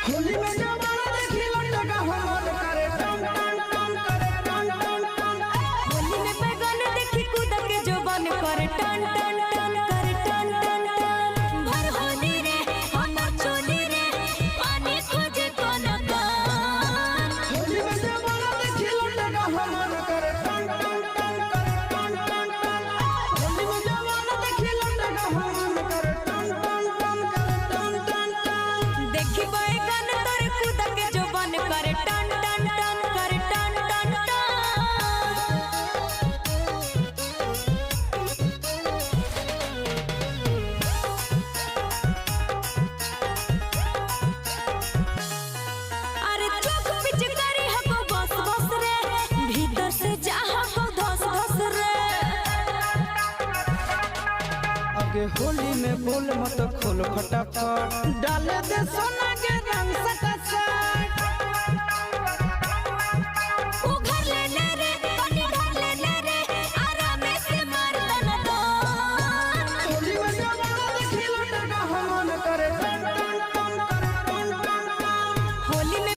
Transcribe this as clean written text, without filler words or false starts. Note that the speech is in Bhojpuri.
होली में जवाना देखी लटका हमर करे टन टन टन करे टन टन टन। होली में बैगन देखी कूद के जोबन करे टन टन टन करे टन टन टन। भर होली रे हमर चोली रे पानी खोजे कोन कान। होली में जवाना देखी लटका हमर करे टन टन टन करे टन टन टन। होली में जवाना देखी लटका हमर करे टन टन टन करे टन टन टन। देखी बैगन तोरे कूद के जोबन करे टन टन टन करे टन टन टन। अरे चौक पिच करी हको बस बस रे भीतर से जा हको धस धस रे। आगे होली में बोल मत खोल फटाफट डाले दे सोना के रंग सटासट। उघर ले ले रे पानी ढाल ले ले रे आराम से मार दन दन। होली में जवाना देखी लटका हमन करे टन